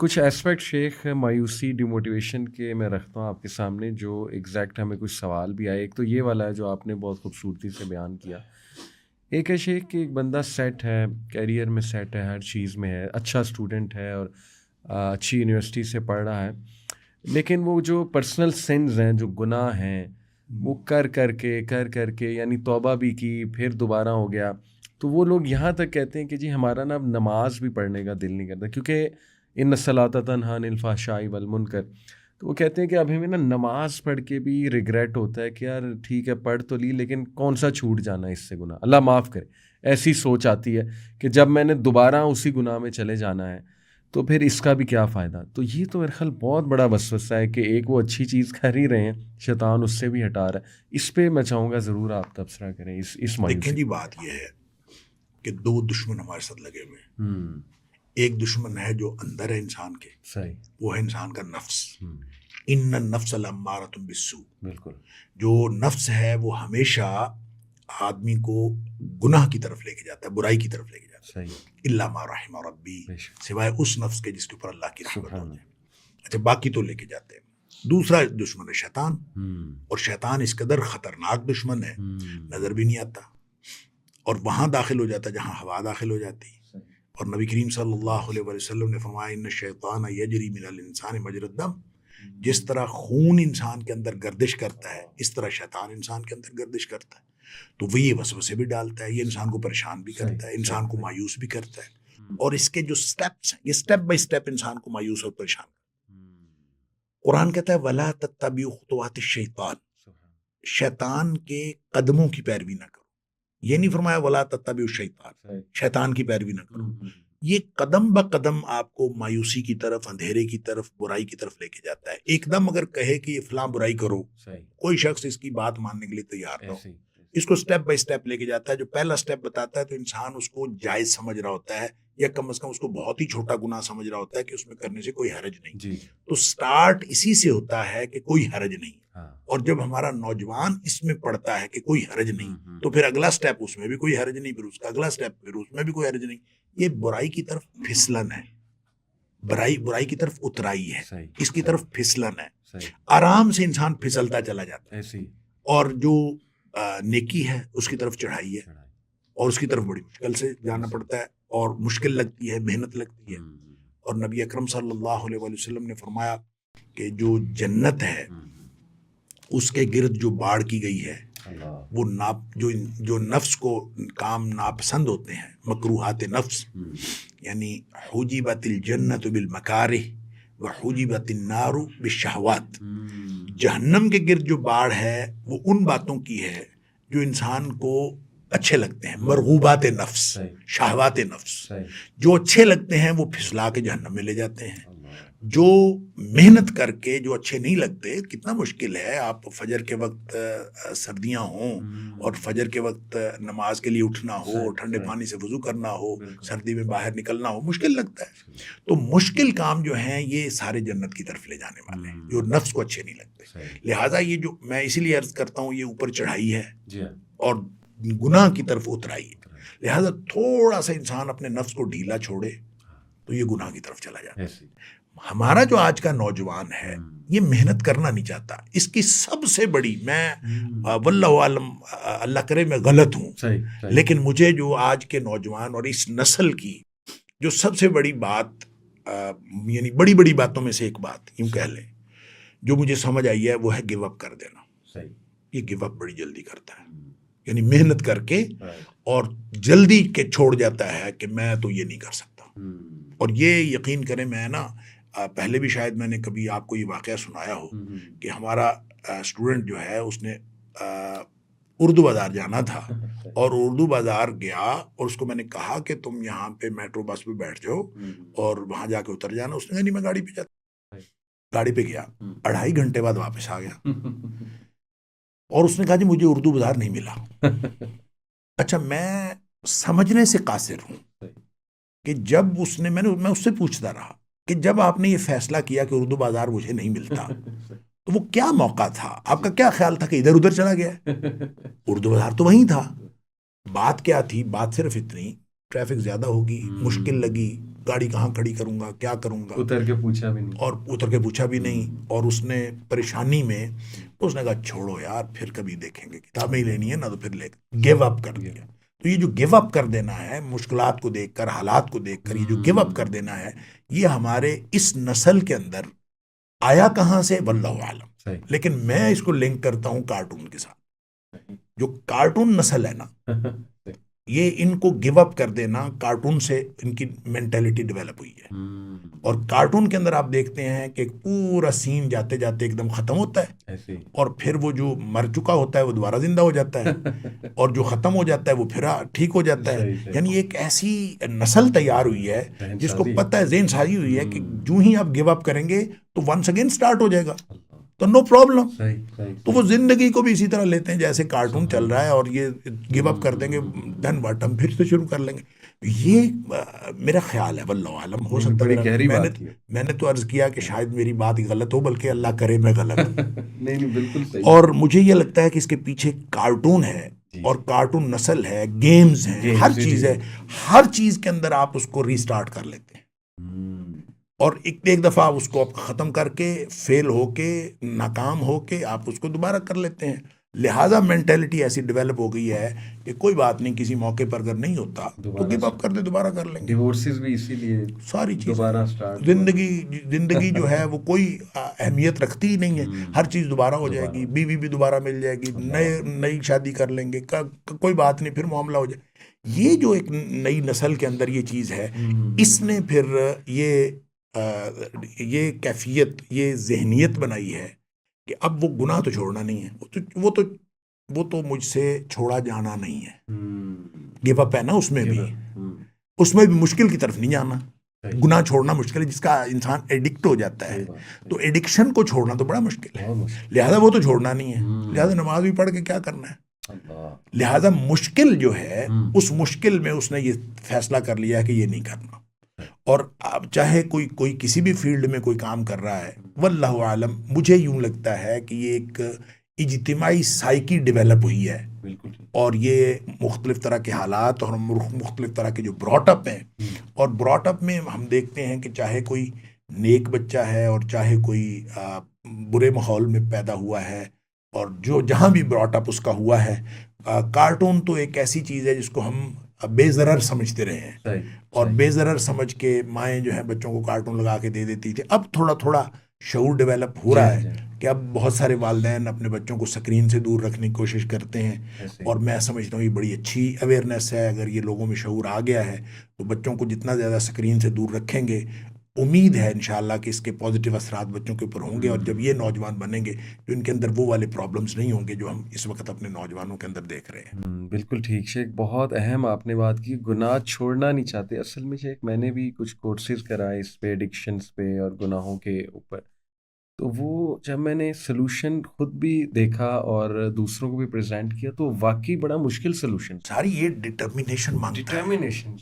کچھ ایسپیکٹ شیخ مایوسی ڈیموٹیویشن کے میں رکھتا ہوں آپ کے سامنے، جو ایگزیکٹ ہمیں کچھ سوال بھی آئے. ایک تو یہ والا ہے جو آپ نے بہت خوبصورتی سے بیان کیا. ایک ہے شیخ کہ ایک بندہ سیٹ ہے، کیریئر میں سیٹ ہے، ہر چیز میں ہے، اچھا اسٹوڈنٹ ہے اور اچھی یونیورسٹی سے پڑھ رہا ہے، لیکن وہ جو پرسنل سنز ہیں، جو گناہ ہیں، وہ کر کے یعنی توبہ بھی کی، پھر دوبارہ ہو گیا. تو وہ لوگ یہاں تک کہتے ہیں کہ جی ہمارا نا اب نماز بھی پڑھنے کا دل نہیں کرتا، کیونکہ ان الصلاۃ تنہی عن الفحشاء والمنکر. تو وہ کہتے ہیں کہ اب ہمیں نا نماز پڑھ کے بھی ریگریٹ ہوتا ہے کہ یار ٹھیک ہے پڑھ تو لی، لیکن کون سا چھوٹ جانا ہے اس سے گناہ، اللہ معاف کرے. ایسی سوچ آتی ہے کہ جب میں نے دوبارہ اسی گناہ میں چلے جانا ہے تو پھر اس کا بھی کیا فائدہ. تو یہ تو میرے خیال بہت بڑا وسوسہ ہے کہ ایک وہ اچھی چیز کر ہی رہے ہیں، شیطان اس سے بھی ہٹا رہا ہے. اس پہ میں چاہوں گا ضرور آپ تبصرہ کریں. اس دیکھیں جی، بات یہ ہے کہ دو دشمن ہمارے ساتھ لگے ہوئے ہیں. ایک دشمن ہے جو اندر ہے انسان کے، صحیح، وہ ہے انسان کا نفس. ان النفس لامارۃ بالسوء. بالکل. جو نفس ہے وہ ہمیشہ آدمی کو گناہ کی طرف لے کے جاتا ہے، برائی کی طرف لے کے جاتا ہے. صحیح، الا ما رحم ربی، سوائے اس نفس کے جس کے اوپر اللہ کی رحمت ہو جائے. اچھا، باقی تو لے کے جاتے ہیں. دوسرا دشمن ہے شیطان، اور شیطان اس قدر خطرناک دشمن ہے، نظر بھی نہیں آتا، اور وہاں داخل ہو جاتا ہے جہاں ہوا داخل ہو جاتی ہے. اور نبی کریم صلی اللہ علیہ وسلم نے فرمایا ان الشیطان یجری من الانسان مجری الدم. جس طرح خون انسان کے اندر گردش کرتا ہے، اس طرح شیطان انسان کے اندر گردش کرتا ہے. تو وہ یہ وسوسے بھی ڈالتا ہے، یہ انسان کو پریشان بھی کرتا ہے، انسان کو مایوس بھی کرتا ہے. اور اس کے جو سٹیپس ہیں، یہ سٹیپ بائی سٹیپ انسان کو مایوس اور پریشان کرتا ہے. قرآن کہتا ہے وَلَا تَتَّبِعُوا خُطُوَاتِ الشَّيْطَانِ، شیطان کے قدموں کی پیروی نہ کرو. یہ نہیں فرمایا وَلَا تَتَّبِعُوا الشَّيْطَانَ، شیطان کی پیروی نہ کرو. یہ قدم با قدم آپ کو مایوسی کی طرف، اندھیرے کی طرف، برائی کی طرف لے کے جاتا ہے. ایک دم اگر کہے کہ یہ فلاں برائی کرو، کوئی شخص اس کی بات ماننے کے لیے تیار نہ ہو. اس کو سٹیپ بائی سٹیپ لے کے جاتا ہے. جو پہلا سٹیپ بتاتا ہے تو انسان اس کو جائز سمجھ رہا ہوتا ہے، یا کم از کم اس کو بہت ہی چھوٹا گناہ سمجھ رہا ہوتا ہے کہ اس میں کرنے سے کوئی حرج نہیں. تو سٹارٹ اسی سے ہوتا ہے کہ کوئی حرج نہیں. اور جب ہمارا نوجوان اس میں پڑتا ہے کہ کوئی حرج نہیں، تو پھر اگلا سٹیپ اس میں بھی کوئی حرج نہیں، پھر اس کا اگلا سٹیپ پھر اس میں بھی کوئی حرج نہیں. یہ برائی کی طرف پھسلن ہے، برائی کی طرف اترائی ہے، اس کی طرف پھسلن ہے. آرام سے انسان پھسلتا چلا جاتا ہے. اور جو نیکی ہے اس کی طرف چڑھائی ہے، اور اس کی طرف بڑی مشکل سے جانا پڑتا ہے، اور مشکل لگتی ہے، محنت لگتی ہے. اور نبی اکرم صلی اللہ علیہ وسلم نے فرمایا کہ جو جنت ہے اس کے گرد جو باڑ کی گئی ہے، وہ جو نفس کو کام ناپسند ہوتے ہیں، مکروہات نفس، یعنی حجبت الجنت بالمکارہ وحجبت النار بالشہوات. جہنم کے گرد جو باڑ ہے وہ ان باتوں کی ہے جو انسان کو اچھے لگتے ہیں، مرغوبات نفس، شہوات نفس. جو اچھے لگتے ہیں وہ پھسلا کے جہنم میں لے جاتے ہیں. جو محنت کر کے جو اچھے نہیں لگتے، کتنا مشکل ہے آپ فجر کے وقت سردیاں ہوں اور فجر کے وقت نماز کے لیے اٹھنا ہو، ٹھنڈے پانی سے وضو کرنا ہو، سردی میں باہر نکلنا ہو، مشکل لگتا ہے. تو مشکل کام جو ہیں یہ سارے جنت کی طرف لے جانے والے ہیں، جو نفس کو اچھے نہیں لگتے. لہٰذا یہ جو میں اسی لیے عرض کرتا ہوں، یہ اوپر چڑھائی ہے اور گناہ کی طرف اترائی ہے. لہٰذا تھوڑا سا انسان اپنے نفس کو ڈھیلا چھوڑے تو یہ گناہ کی طرف چلا جاتا ہے. ہمارا جو آج کا نوجوان ہے یہ محنت کرنا نہیں چاہتا. اس کی سب سے بڑی، میں واللہ عالم، اللہ کرے میں غلط ہوں، لیکن مجھے جو آج کے نوجوان اور اس نسل کی جو سب سے بڑی بات، یعنی بڑی بڑی باتوں میں سے ایک بات یوں کہہ لیں جو مجھے سمجھ آئی ہے، وہ ہے گیو اپ کر دینا. یہ گیو اپ بڑی جلدی کرتا ہے، یعنی محنت کر کے اور جلدی کے چھوڑ جاتا ہے کہ میں تو یہ نہیں کر سکتا. اور یہ یقین کریں، میں نا پہلے بھی شاید میں نے کبھی آپ کو یہ واقعہ سنایا ہو کہ ہمارا اسٹوڈنٹ جو ہے اس نے اردو بازار جانا تھا، اور اردو بازار گیا اور اس کو میں نے کہا کہ تم یہاں پہ میٹرو بس پہ بیٹھ جاؤ اور وہاں جا کے اتر جانا. اس نے کہا نہیں، میں گاڑی پہ جاتا. گاڑی پہ گیا، 2.5 گھنٹے بعد واپس آ گیا، اور اس نے کہا جی مجھے اردو بازار نہیں ملا. اچھا، میں سمجھنے سے قاصر ہوں کہ جب اس نے، میں اس سے پوچھتا رہا کہ جب آپ نے یہ فیصلہ کیا کہ اردو بازار مجھے نہیں ملتا تو وہ کیا موقع تھا؟ آپ کا کیا خیال تھا کہ ادھر ادھر چلا گیا؟ اردو بازار تو وہیں تھا. بات کیا تھی؟ بات صرف اتنی، ٹریفک زیادہ ہوگی، مشکل لگی، گاڑی کہاں کھڑی کروں گا, کیا کروں گا, اتر کے پوچھا بھی نہیں, اور اتر کے پوچھا بھی نہیں. اور اس نے پریشانی میں اس نے کہا چھوڑو یار, پھر کبھی دیکھیں گے, کتابیں ہی لینی ہے نا تو پھر لے, گیو اپ کر دیا. تو یہ جو گیو اپ کر دینا ہے مشکلات کو دیکھ کر, حالات کو دیکھ کر, یہ جو گیو اپ کر دینا ہے, یہ ہمارے اس نسل کے اندر آیا کہاں سے واللہ عالم. لیکن میں اس کو لنک کرتا ہوں کارٹون کے ساتھ. جو کارٹون نسل ہے نا, یہ ان کو گیو اپ کر دینا, کارٹون سے ان کی مینٹیلٹی ڈیولپ ہوئی ہے. اور کارٹون کے اندر آپ دیکھتے ہیں کہ ایک پورا سین جاتے جاتے ایک دم ختم ہوتا ہے, اور پھر وہ جو مر چکا ہوتا ہے وہ دوبارہ زندہ ہو جاتا ہے, اور جو ختم ہو جاتا ہے وہ پھر ٹھیک ہو جاتا ہے. یعنی ایک ایسی نسل تیار ہوئی ہے جس کو پتہ ہے, ذہن سازی ہوئی ہے کہ جو ہی آپ گیو اپ کریں گے تو ونس اگین سٹارٹ ہو جائے گا, تو نو پرابلم. تو وہ زندگی کو بھی اسی طرح لیتے ہیں جیسے کارٹون چل رہا ہے, اور یہ گیو اپ کر دیں گے دین واٹ, ہم پھر سے شروع کر لیں گے. یہ میرا خیال ہے, واللہ عالم. ہو سکتا ہے میں نے تو عرض کیا کہ شاید میری بات غلط ہو, بلکہ اللہ کرے میں غلط. نہیں بالکل صحیح. اور مجھے یہ لگتا ہے کہ اس کے پیچھے کارٹون ہے, اور کارٹون نسل ہے, گیمز ہیں, ہر چیز ہے. ہر چیز کے اندر آپ اس کو ریسٹارٹ کر لیتے ہیں, اور ایک دفعہ اس کو آپ ختم کر کے, فیل ہو کے, ناکام ہو کے آپ اس کو دوبارہ کر لیتے ہیں. لہٰذا مینٹیلٹی ایسی ڈیولپ ہو گئی ہے کہ کوئی بات نہیں, کسی موقع پر اگر نہیں ہوتا تو گیو اپ کر دے, دوبارہ کر لیں گے. ڈیورسز بھی اسی لیے, ساری چیز دوبارہ سٹارٹ. زندگی جو ہے وہ کوئی اہمیت رکھتی ہی نہیں ہے, ہر چیز دوبارہ ہو جائے گی, بیوی بھی دوبارہ مل جائے گی, نئی شادی کر لیں گے, کوئی بات نہیں, پھر معاملہ ہو جائے. یہ جو ایک نئی نسل کے اندر یہ چیز ہے, اس نے پھر یہ کیفیت, یہ ذہنیت بنائی ہے کہ اب وہ گناہ تو چھوڑنا نہیں ہے, وہ تو مجھ سے چھوڑا جانا نہیں ہے. گیو اپ ہے نا اس میں بھی مشکل کی طرف نہیں جانا. گناہ چھوڑنا مشکل ہے, جس کا انسان ایڈکٹ ہو جاتا ہے, تو ایڈکشن کو چھوڑنا تو بڑا مشکل ہے. لہذا وہ تو چھوڑنا نہیں ہے, لہذا نماز بھی پڑھ کے کیا کرنا ہے. لہذا مشکل جو ہے, اس مشکل میں اس نے یہ فیصلہ کر لیا کہ یہ نہیں کرنا. اور اب چاہے کوئی کسی بھی فیلڈ میں کوئی کام کر رہا ہے, واللہ عالم, مجھے یوں لگتا ہے کہ یہ ایک اجتماعی سائیکی ڈیولپ ہوئی ہے, اور یہ مختلف طرح کے حالات اور مختلف طرح کے جو براٹ اپ ہیں, اور براٹ اپ میں ہم دیکھتے ہیں کہ چاہے کوئی نیک بچہ ہے اور چاہے کوئی برے ماحول میں پیدا ہوا ہے, اور جو جہاں بھی براٹ اپ اس کا ہوا ہے, کارٹون تو ایک ایسی چیز ہے جس کو ہم بے ضرر سمجھتے رہے ہیں, اور بے ضرر سمجھ کے مائیں جو ہے بچوں کو کارٹون لگا کے دے دیتی تھی. اب تھوڑا تھوڑا شعور ڈیولپ ہو رہا ہے کہ اب بہت سارے والدین اپنے بچوں کو سکرین سے دور رکھنے کی کوشش کرتے ہیں, اور میں سمجھتا ہوں یہ بڑی اچھی اویئرنیس ہے. اگر یہ لوگوں میں شعور آ گیا ہے تو بچوں کو جتنا زیادہ سکرین سے دور رکھیں گے, امید ہے انشاءاللہ کہ اس کے پازیٹیو اثرات بچوں کے اوپر ہوں گے, اور جب یہ نوجوان بنیں گے تو ان کے اندر وہ والے پرابلمز نہیں ہوں گے جو ہم اس وقت اپنے نوجوانوں کے اندر دیکھ رہے ہیں. بالکل ٹھیک شیخ, بہت اہم آپ نے بات کی, گناہ چھوڑنا نہیں چاہتے. اصل میں شیخ میں نے بھی کچھ کورسز کرائے اس پہ, ایڈکشنز پہ اور گناہوں کے اوپر, تو وہ جب میں نے سلوشن خود بھی دیکھا اور دوسروں کو بھی پریزنٹ کیا تو واقعی بڑا مشکل سلوشن. ساری یہ ڈٹرمینیشن مانگتا ہے.